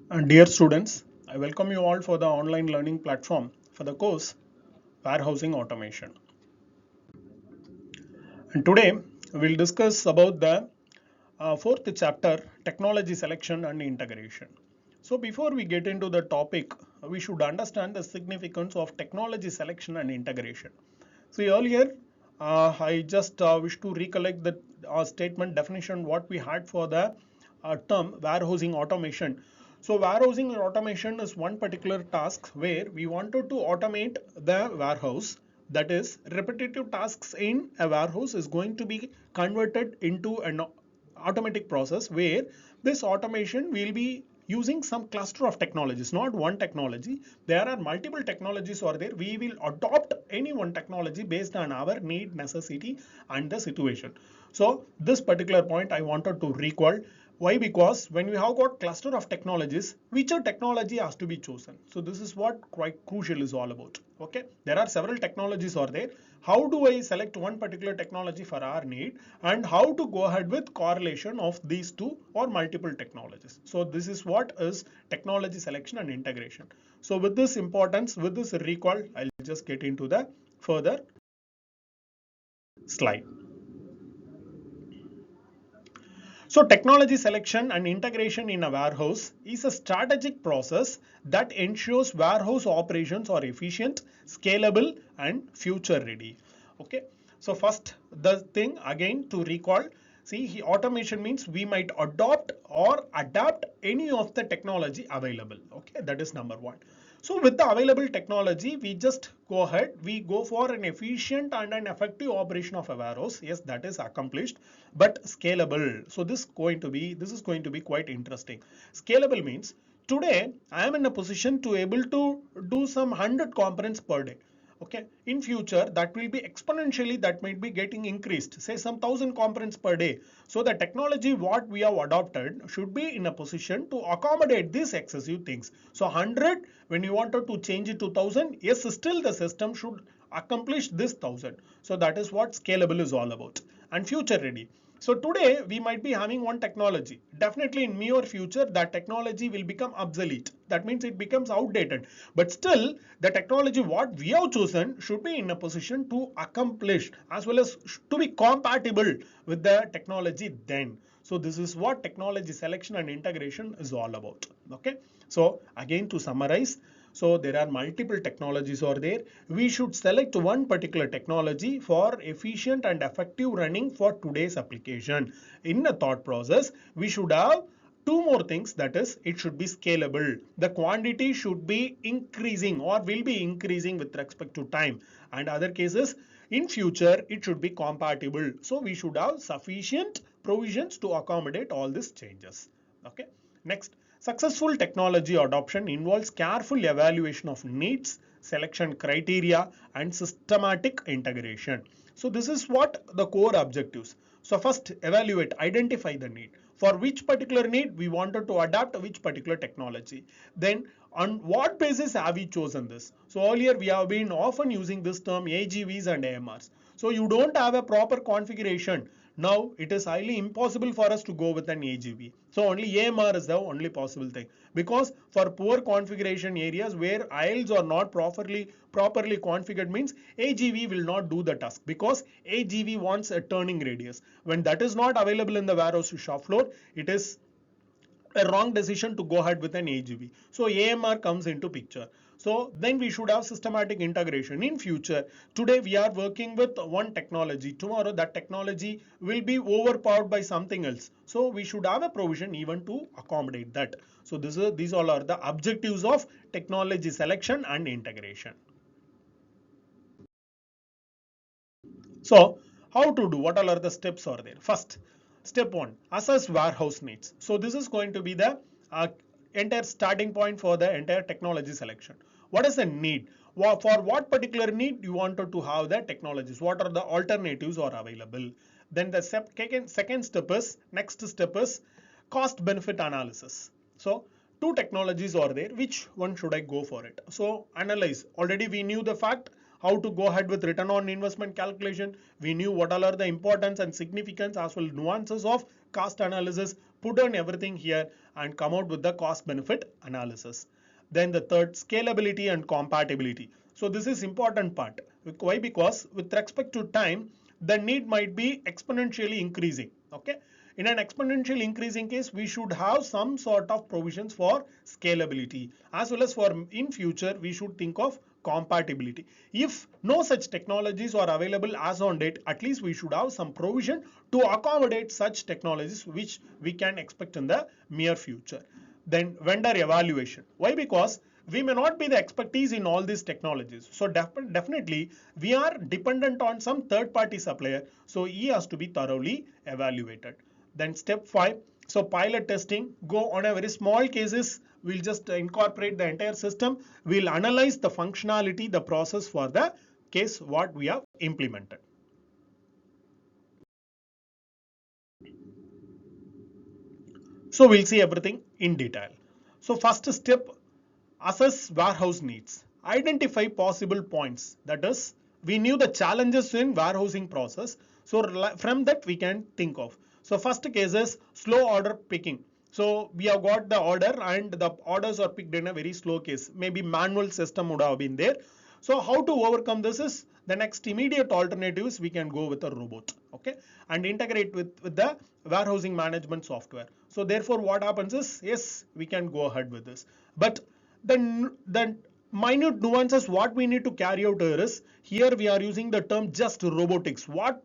Dear students, I welcome you all for the online learning platform for the course Warehousing Automation. And today we'll discuss about the fourth chapter, Technology Selection and Integration. So before we get into the topic, we should understand the significance of technology selection and integration. See earlier, I just wish to recollect the statement definition what we had for the term warehousing automation. So warehousing automation is one particular task where we wanted to automate the warehouse. That is, repetitive tasks in a warehouse is going to be converted into an automatic process where this automation will be using some cluster of technologies, not one technology. There are multiple technologies are there. We will adopt any one technology based on our need, necessity, and the situation. So this particular point I wanted to recall. Why? Because when we have got cluster of technologies, whicher technology has to be chosen. So this is what quite crucial is all about. Okay, there are several technologies are there. How do I select one particular technology for our need, and how to go ahead with correlation of these two or multiple technologies. So this is what is technology selection and integration. So with this importance, with this recall, I'll just get into the further slide. So technology selection and integration in a warehouse is a strategic process that ensures warehouse operations are efficient, scalable, and future ready. Okay. So first, the thing again to recall, see, automation means we might adopt or adapt any of the technology available. Okay, that is number one. So with the available technology, we just go ahead, we go for an efficient and an effective operation of a warehouse. Yes, that is accomplished, but scalable. So this is going to be quite interesting. Scalable means today I am in a position to able to do some 100 components per day. Okay, in future that will be exponentially, that might be getting increased, say some 1,000 components per day. So the technology what we have adopted should be in a position to accommodate these excessive things. So 100, when you wanted to change it to 1,000, yes, still the system should accomplish this 1,000. So that is what scalable is all about. And future ready. So today we might be having one technology. Definitely in near future that technology will become obsolete. That means it becomes outdated. But still the technology what we have chosen should be in a position to accomplish as well as to be compatible with the technology then. So this is what technology selection and integration is all about. Okay. So again to summarize, so there are multiple technologies are there. We should select one particular technology for efficient and effective running for today's application. In the thought process, we should have two more things, that is it should be scalable. The quantity should be increasing or will be increasing with respect to time, and other cases in future it should be compatible. So we should have sufficient provisions to accommodate all these changes. Okay. Next, successful technology adoption involves careful evaluation of needs, selection criteria, and systematic integration. So this is what the core objectives. So first, evaluate, identify the need. For which particular need we wanted to adapt which particular technology. Then on what basis have we chosen this? So earlier we have been often using this term AGVs and AMRs. So you don't have a proper configuration. Now it is highly impossible for us to go with an AGV. So only AMR is the only possible thing, because for poor configuration areas where aisles are not properly configured means AGV will not do the task, because AGV wants a turning radius. When that is not available in the warehouse shop floor, it is a wrong decision to go ahead with an AGV. So AMR comes into picture. So then we should have systematic integration in future. Today we are working with one technology. Tomorrow that technology will be overpowered by something else. So we should have a provision even to accommodate that. So these all are the objectives of technology selection and integration. So how to do, what all are the steps are there? First, step one, assess warehouse needs. So this is going to be the entire starting point for the entire technology selection. What is the need? For what particular need you wanted to have the technologies? What are the alternatives are available? Then the second step is, next step is cost benefit analysis. So two technologies are there, which one should I go for it? So analyze. Already we knew the fact how to go ahead with return on investment calculation. We knew what all are the importance and significance as well nuances of cost analysis, put on everything here, and come out with the cost benefit analysis. Then the third, scalability and compatibility. So this is important part. Why? Because with respect to time, the need might be exponentially increasing. Okay. In an exponential increasing case, we should have some sort of provisions for scalability, as well as for in future, we should think of compatibility. If no such technologies are available as on date, at least we should have some provision to accommodate such technologies which we can expect in the near future. Then vendor evaluation. Why? Because we may not be the expertise in all these technologies. So definitely we are dependent on some third party supplier. So he has to be thoroughly evaluated. Then step 5. So pilot testing, go on a very small cases. We'll just incorporate the entire system. We'll analyze the functionality, the process for the case what we have implemented. So we'll see everything in detail. So first step, assess warehouse needs. Identify possible points. That is, we knew the challenges in warehousing process. So from that we can think of. So first case is slow order picking. So we have got the order and the orders are picked in a very slow case. Maybe manual system would have been there. So how to overcome this is the next immediate alternatives we can go with a robot, okay, and integrate with the warehousing management software. So therefore what happens is, yes, we can go ahead with this. But the minute nuances what we need to carry out here we are using the term just robotics. What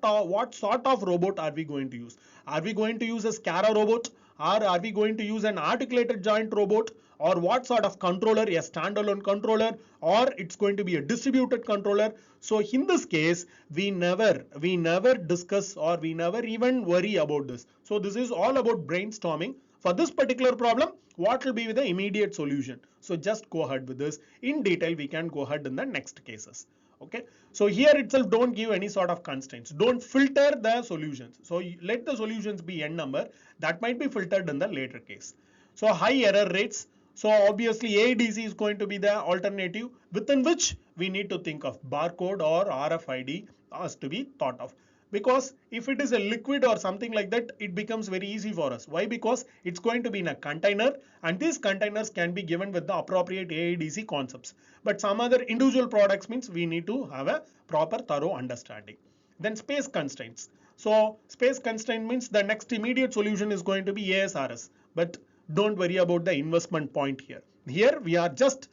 sort of robot are we going to use? Are we going to use a SCARA robot, or are we going to use an articulated joint robot, or what sort of controller, a standalone controller, or it's going to be a distributed controller? So in this case we never discuss, or we never even worry about this. So this is all about brainstorming. For this particular problem, what will be the immediate solution? So just go ahead with this. In detail, we can go ahead in the next cases. Okay. So here itself, don't give any sort of constraints. Don't filter the solutions. So let the solutions be n number. That might be filtered in the later case. So high error rates. So obviously ADC is going to be the alternative within which we need to think of barcode or RFID has to be thought of. Because if it is a liquid or something like that, it becomes very easy for us. Why? Because it's going to be in a container, and these containers can be given with the appropriate AIDC concepts. But some other individual products means we need to have a proper thorough understanding. Then space constraints. So space constraint means the next immediate solution is going to be ASRS. But don't worry about the investment point here. Here we are just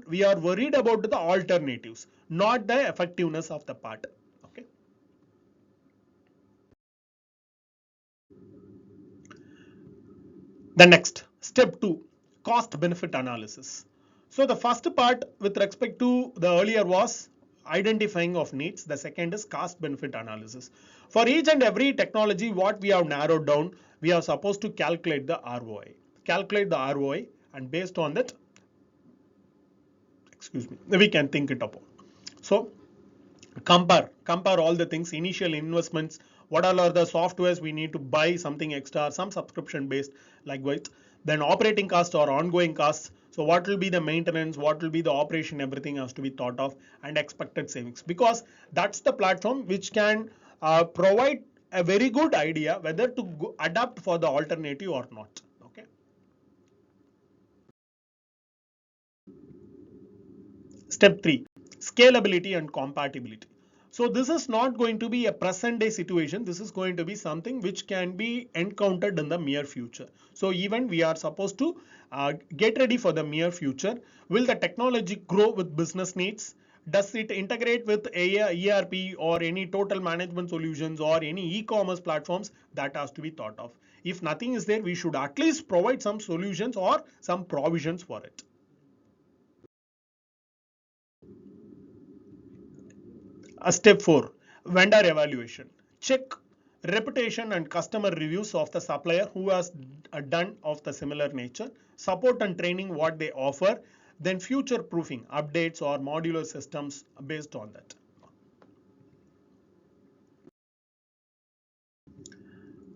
we are worried about the alternatives, not the effectiveness of the part. The next, step 2, cost benefit analysis. So the first part with respect to the earlier was identifying of needs. The second is cost benefit analysis. For each and every technology, what we have narrowed down, we are supposed to calculate the ROI. Calculate the ROI, and based on that, we can think it upon. So compare all the things, initial investments, what all are the softwares we need to buy, something extra, some subscription based, likewise. Then operating costs or ongoing costs. So what will be the maintenance, what will be the operation, everything has to be thought of, and expected savings, because that's the platform which can provide a very good idea whether to adapt for the alternative or not. Okay. Step 3, scalability and compatibility. So this is not going to be a present day situation. This is going to be something which can be encountered in the near future. So even we are supposed to get ready for the near future. Will the technology grow with business needs? Does it integrate with ERP or any total management solutions or any e-commerce platforms? That has to be thought of. If nothing is there, we should at least provide some solutions or some provisions for it. Step 4, vendor evaluation. Check reputation and customer reviews of the supplier who has done of the similar nature. Support and training what they offer. Then future proofing, updates or modular systems based on that.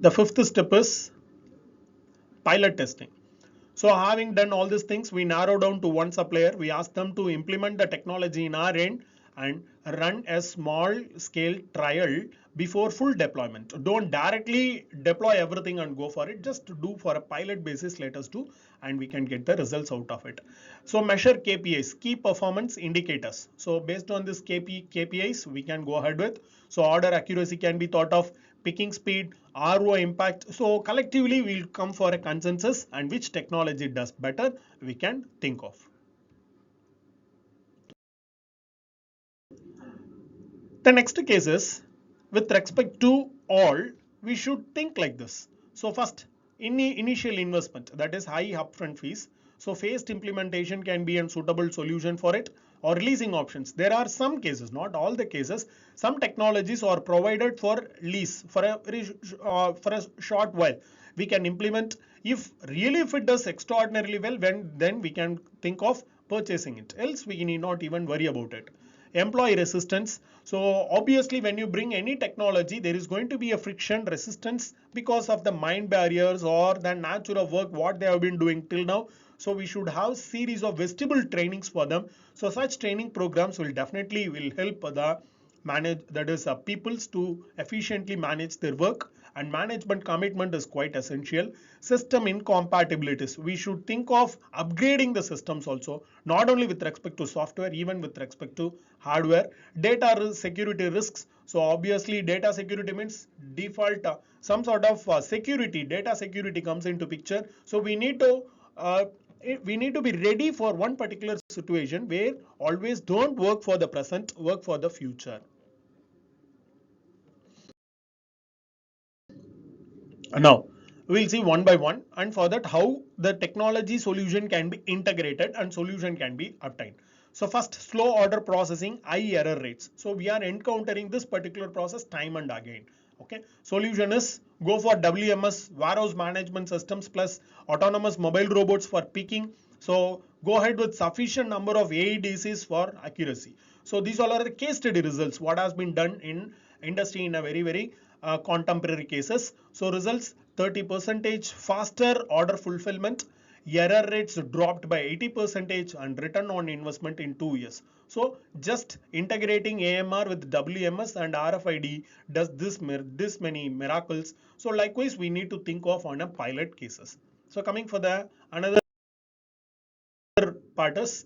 The fifth step is pilot testing. So having done all these things, we narrow down to one supplier. We ask them to implement the technology in our end, and run a small scale trial before full deployment. Don't directly deploy everything and go for it. Just do for a pilot basis, let us do, and we can get the results out of it. So measure KPIs, key performance indicators. So based on this KPIs, we can go ahead with. So order accuracy can be thought of, picking speed, ROI impact. So collectively we'll come for a consensus, and which technology does better we can think of. The next case is, with respect to all, we should think like this. So first, initial investment, that is high upfront fees. So phased implementation can be a suitable solution for it, or leasing options. There are some cases, not all the cases. Some technologies are provided for lease for a short while. We can implement. If it does extraordinarily well, then we can think of purchasing it. Else we need not even worry about it. Employee resistance. So obviously when you bring any technology, there is going to be a friction resistance because of the mind barriers or the nature of work what they have been doing till now. So we should have series of vestibular trainings for them. So such training programs will definitely help the peoples to efficiently manage their work, and management commitment is quite essential. System incompatibilities, we should think of upgrading the systems also, not only with respect to software, even with respect to hardware. Data security risks, so obviously data security means default some sort of security, data security comes into picture. So we need to be ready for one particular situation where always don't work for the present, work for the future. Now we'll see one by one, and for that how the technology solution can be integrated and solution can be obtained. So first, slow order processing, high error rates. So we are encountering this particular process time and again. Okay, solution is go for WMS, warehouse management systems, plus autonomous mobile robots for picking. So go ahead with sufficient number of AEDCs for accuracy. So these all are the case study results what has been done in industry in a very contemporary cases. So results, 30% faster order fulfillment, error rates dropped by 80%, and return on investment in 2 years. So just integrating AMR with WMS and RFID does this many miracles. So likewise we need to think of on a pilot cases. So coming for the another part is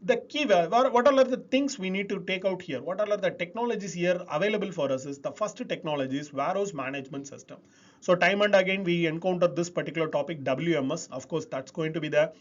the key. What are the things we need to take out here? What are the technologies here available for us? Is the first technology is warehouse management system. So time and again we encounter this particular topic, WMS. Of course that's going to be the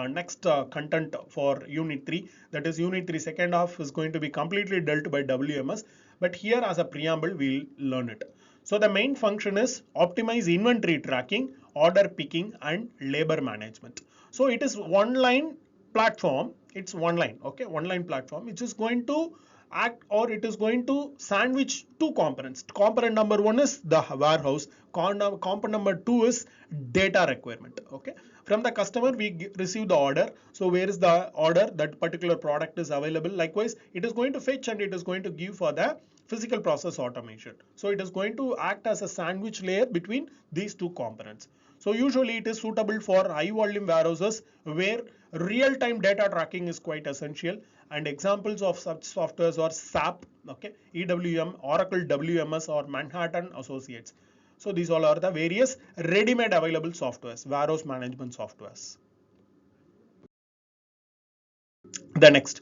next content for unit 3. That is unit 3 second half is going to be completely dealt by WMS, but here as a preamble we'll learn it. So the main function is optimize inventory tracking, order picking, and labor management. So it is one line platform. It's one line, okay, one line platform which is going to act, or it is going to sandwich two components. Component number one is the warehouse, component number two is data requirement. Okay, from the customer we receive the order. So where is the order, that particular product is available. Likewise it is going to fetch and it is going to give for the physical process automation. So it is going to act as a sandwich layer between these two components. So usually it is suitable for high volume warehouses where real-time data tracking is quite essential, and examples of such softwares are SAP, okay, EWM, Oracle WMS, or Manhattan Associates. So these all are the various ready-made available softwares, warehouse management softwares. The next,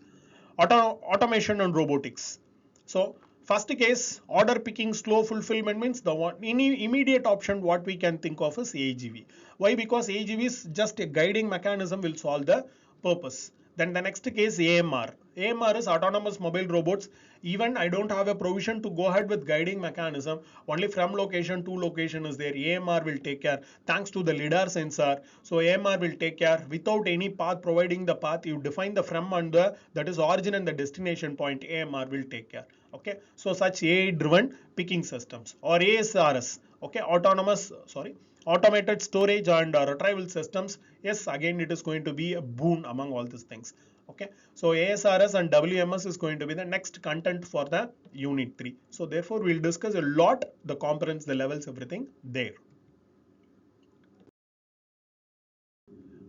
automation and robotics. So first case, order picking slow fulfillment means the one immediate option what we can think of is AGV. Why? Because AGV is just a guiding mechanism, will solve the purpose. Then the next case, AMR. AMR is autonomous mobile robots. Even I don't have a provision to go ahead with guiding mechanism, only from location to location is there. AMR will take care thanks to the LiDAR sensor. So AMR will take care without any path, providing the path. You define the from and the, that is origin and the destination point, AMR will take care. Okay, so such AI driven picking systems, or ASRS, okay, automated storage and retrieval systems. Yes, again it is going to be a boon among all these things. Okay, so ASRS and WMS is going to be the next content for the unit 3. So therefore we'll discuss a lot the components, the levels, everything there.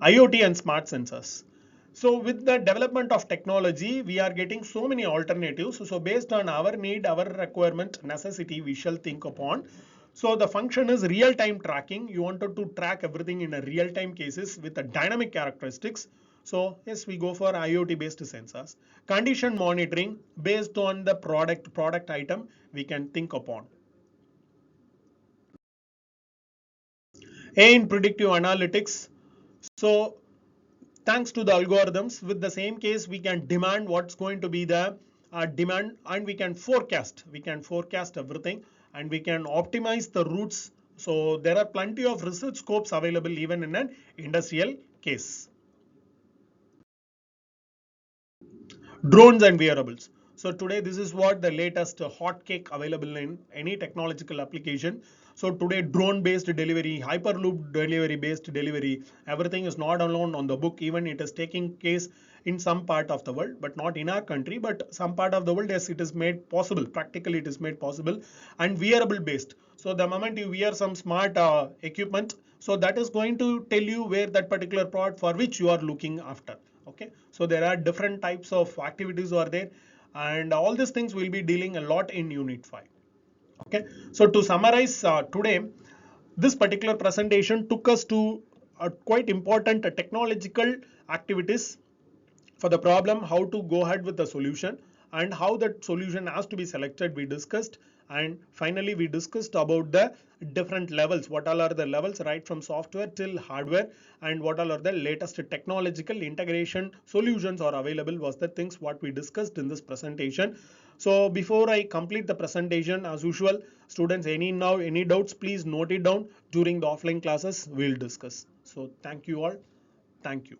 IoT and smart sensors. So with the development of technology, we are getting so many alternatives. So based on our need, our requirement, necessity, we shall think upon. So the function is real-time tracking. You wanted to track everything in a real-time cases with a dynamic characteristics. So yes, we go for IoT-based sensors. Condition monitoring based on the product item we can think upon. A in predictive analytics. So thanks to the algorithms, with the same case, we can demand what's going to be the demand, and we can forecast. We can forecast everything, and we can optimize the routes. So there are plenty of research scopes available even in an industrial case. Drones and wearables. So today this is what the latest hot cake available in any technological application. So today drone based delivery, hyperloop delivery based delivery, everything is not alone on the book. Even it is taking case in some part of the world, but not in our country, but some part of the world, yes, it is made possible. Practically it is made possible. And wearable based. So the moment you wear some smart equipment, so that is going to tell you where that particular product for which you are looking after. Okay, so there are different types of activities are there, and all these things will be dealing a lot in unit 5. Okay, so to summarize today, this particular presentation took us to quite important technological activities for the problem, how to go ahead with the solution, and how that solution has to be selected, we discussed. And finally we discussed about the different levels, what all are the levels right from software till hardware, and what all are the latest technological integration solutions are available was the things what we discussed in this presentation. So before I complete the presentation, as usual, students, any doubts, please note it down. During the offline classes we'll discuss. So thank you all. Thank you.